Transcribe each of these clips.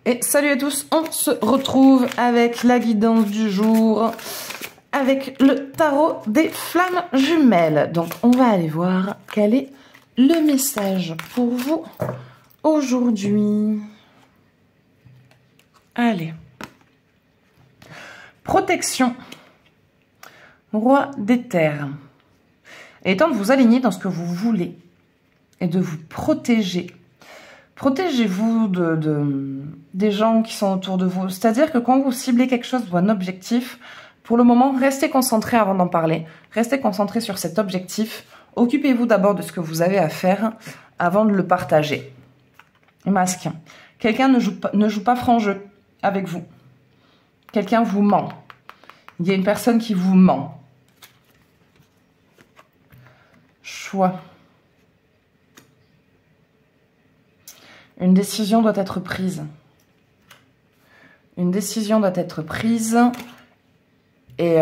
Et salut à tous, on se retrouve avec la guidance du jour, avec le tarot des flammes jumelles. Donc on va aller voir quel est le message pour vous aujourd'hui. Allez. Protection. Roi des terres. Il est temps de vous aligner dans ce que vous voulez et de vous protéger. Protégez-vous des gens qui sont autour de vous. C'est-à-dire que quand vous ciblez quelque chose ou un objectif, pour le moment, restez concentré avant d'en parler. Restez concentré sur cet objectif. Occupez-vous d'abord de ce que vous avez à faire avant de le partager. Masque. Quelqu'un ne joue pas franc jeu avec vous. Quelqu'un vous ment. Il y a une personne qui vous ment. Choix. Une décision doit être prise. Une décision doit être prise. Et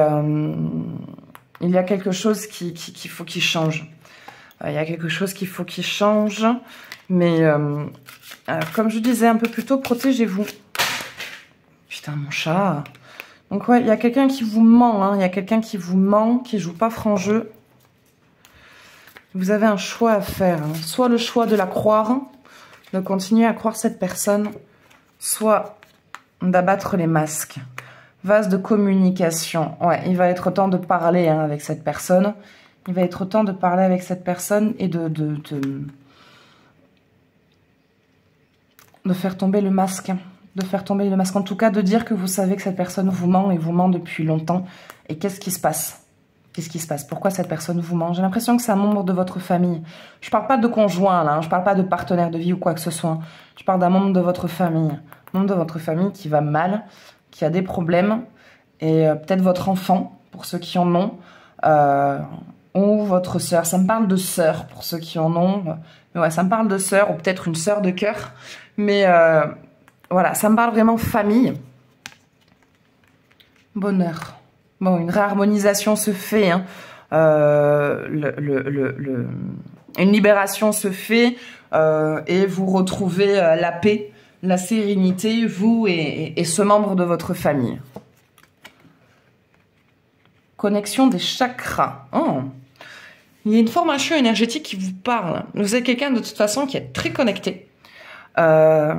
il y a quelque chose qu'il faut qu'il change. Il y a quelque chose qu'il faut qu'il change. Mais comme je disais un peu plus tôt, protégez-vous. Putain, mon chat. Donc ouais, il y a quelqu'un qui vous ment. Hein. Il y a quelqu'un qui vous ment, qui joue pas franc jeu. Vous avez un choix à faire. Hein. Soit le choix de la croire, de continuer à croire cette personne, soit d'abattre les masques. Vase de communication. Ouais, il va être temps de parler avec cette personne. Il va être temps de parler avec cette personne et de faire tomber le masque. De faire tomber le masque. En tout cas, de dire que vous savez que cette personne vous ment et vous ment depuis longtemps. Et qu'est-ce qui se passe ? Qu'est-ce qui se passe? Pourquoi cette personne vous ment? J'ai l'impression que c'est un membre de votre famille. Je parle pas de conjoint, là. Hein. Je parle pas de partenaire de vie ou quoi que ce soit. Je parle d'un membre de votre famille. Un membre de votre famille qui va mal, qui a des problèmes. Et peut-être votre enfant, pour ceux qui en ont. Ou votre sœur. Ça me parle de sœur, pour ceux qui en ont. Mais ouais, ça me parle de sœur, ou peut-être une sœur de cœur. Mais voilà, ça me parle vraiment famille. Bonheur. Bon, une réharmonisation se fait, hein. Une libération se fait et vous retrouvez la paix, la sérénité, vous et ce membre de votre famille. Connexion des chakras. Oh. Il y a une formation énergétique qui vous parle. Vous êtes quelqu'un de toute façon qui est très connecté. Ouais,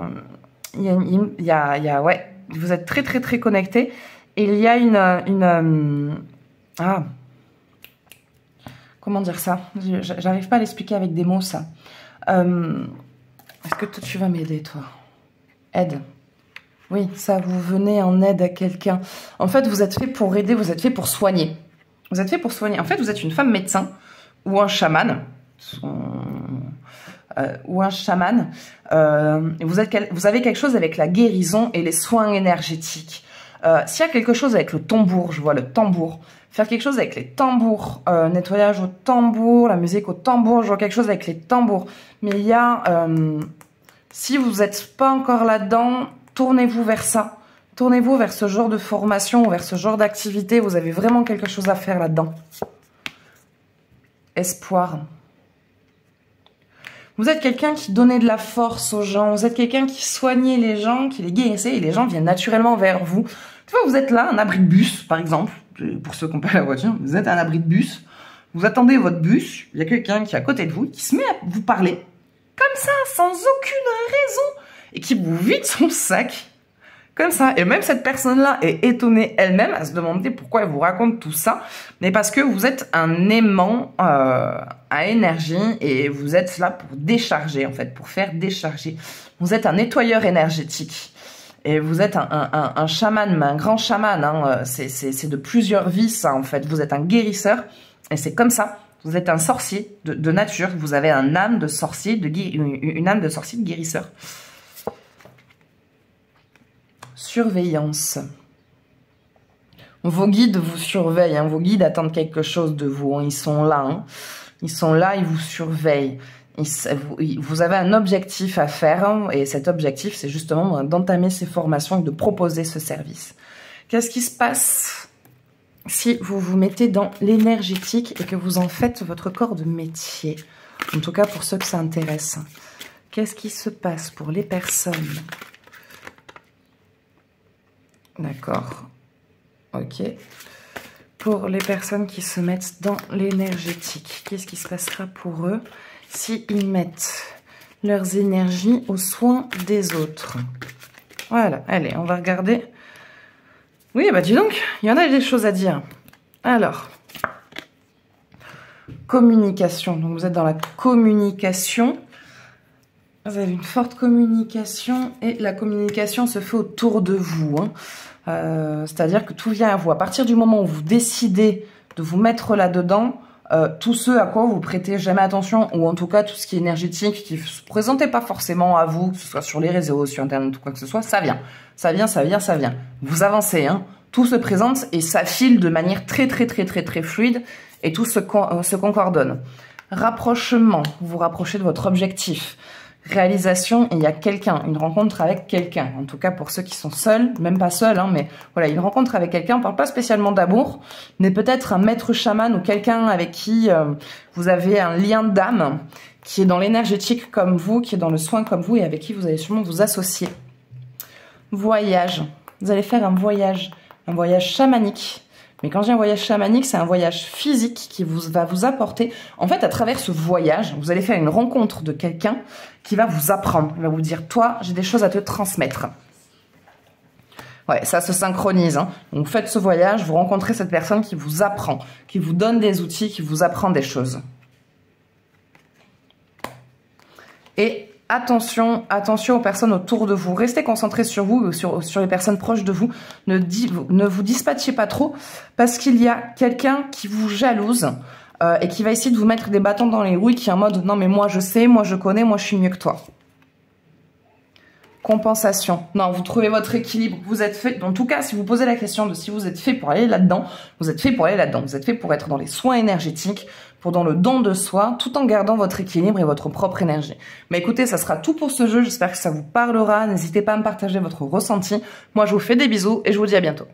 vous êtes très très très connecté. Et il y a comment dire ça? J'arrive pas à l'expliquer avec des mots, ça. Est-ce que toi, tu vas m'aider, toi? Aide. Oui, ça, vous venez en aide à quelqu'un. En fait, vous êtes fait pour aider, vous êtes fait pour soigner. Vous êtes fait pour soigner. En fait, vous êtes une femme médecin ou un chaman. Ou un chaman. Vous avez quelque chose avec la guérison et les soins énergétiques. S'il y a quelque chose avec le tambour, je vois le tambour, faire quelque chose avec les tambours, nettoyage au tambour, la musique au tambour, je vois quelque chose avec les tambours. Mais il y a, si vous n'êtes pas encore là-dedans, tournez-vous vers ça. Tournez-vous vers ce genre de formation, vers ce genre d'activité. Vous avez vraiment quelque chose à faire là-dedans. Espoir. Vous êtes quelqu'un qui donnait de la force aux gens. Vous êtes quelqu'un qui soignait les gens, qui les guérissait. Et les gens viennent naturellement vers vous. Tu vois, vous êtes là, un abri de bus, par exemple. Pour ceux qui n'ont pas la voiture, vous êtes un abri de bus. Vous attendez votre bus. Il y a quelqu'un qui est à côté de vous, qui se met à vous parler. Comme ça, sans aucune raison. Et qui vous vide son sac. Comme ça. Et même cette personne-là est étonnée elle-même à se demander pourquoi elle vous raconte tout ça. Mais parce que vous êtes un aimant à énergie et vous êtes là pour décharger, en fait, pour faire décharger. Vous êtes un nettoyeur énergétique. Et vous êtes un chaman, mais un grand chaman. Hein. C'est de plusieurs vies, ça, en fait. Vous êtes un guérisseur. Et c'est comme ça. Vous êtes un sorcier de nature. Vous avez une âme de sorcier, une âme de sorcier, de guérisseur. Surveillance. Vos guides vous surveillent, hein. Vos guides attendent quelque chose de vous, hein. Ils sont là, hein. Ils sont là, ils vous surveillent. Vous avez un objectif à faire, hein, et cet objectif, c'est justement d'entamer ces formations et de proposer ce service. Qu'est-ce qui se passe si vous vous mettez dans l'énergétique et que vous en faites votre corps de métier? En tout cas, pour ceux que ça intéresse. Qu'est-ce qui se passe pour les personnes D'accord. Ok. Pour les personnes qui se mettent dans l'énergétique, qu'est-ce qui se passera pour eux s'ils mettent leurs énergies aux soins des autres? Voilà, allez, on va regarder. Oui, bah dis donc, il y en a des choses à dire. Alors, communication. Donc vous êtes dans la communication. Vous avez une forte communication et la communication se fait autour de vous. C'est-à-dire que tout vient à vous. À partir du moment où vous décidez de vous mettre là-dedans, tout ce à quoi vous prêtez jamais attention, ou en tout cas tout ce qui est énergétique, qui ne se présentait pas forcément à vous, que ce soit sur les réseaux, sur Internet ou quoi que ce soit, ça vient. Ça vient, ça vient, ça vient. Vous avancez, hein. Tout se présente et ça file de manière très fluide et tout se concordonne. Rapprochement, vous vous rapprochez de votre objectif. Réalisation, il y a quelqu'un, une rencontre avec quelqu'un. En tout cas, pour ceux qui sont seuls, même pas seuls, hein, mais voilà, une rencontre avec quelqu'un. On parle pas spécialement d'amour, mais peut-être un maître chaman ou quelqu'un avec qui vous avez un lien d'âme, qui est dans l'énergétique comme vous, qui est dans le soin comme vous et avec qui vous allez sûrement vous associer. Voyage. Vous allez faire un voyage chamanique. Mais quand j'ai un voyage chamanique, c'est un voyage physique qui va vous apporter... En fait, à travers ce voyage, vous allez faire une rencontre de quelqu'un qui va vous apprendre. Il va vous dire, toi, j'ai des choses à te transmettre. Ouais, ça se synchronise. Hein. Donc, vous faites ce voyage, vous rencontrez cette personne qui vous apprend, qui vous donne des outils, qui vous apprend des choses. Et... attention aux personnes autour de vous. Restez concentrés sur vous, sur les personnes proches de vous. Ne vous dispatchez pas trop parce qu'il y a quelqu'un qui vous jalouse et qui va essayer de vous mettre des bâtons dans les roues, qui est en mode « non mais moi je sais, moi je connais, moi je suis mieux que toi ». Compensation. Non, vous trouvez votre équilibre. Vous êtes fait, en tout cas, si vous posez la question de si vous êtes fait pour aller là-dedans, vous êtes fait pour aller là-dedans. Vous êtes fait pour être dans les soins énergétiques, pour dans le don de soi, tout en gardant votre équilibre et votre propre énergie. Mais écoutez, ça sera tout pour ce jeu. J'espère que ça vous parlera. N'hésitez pas à me partager votre ressenti. Moi, je vous fais des bisous et je vous dis à bientôt.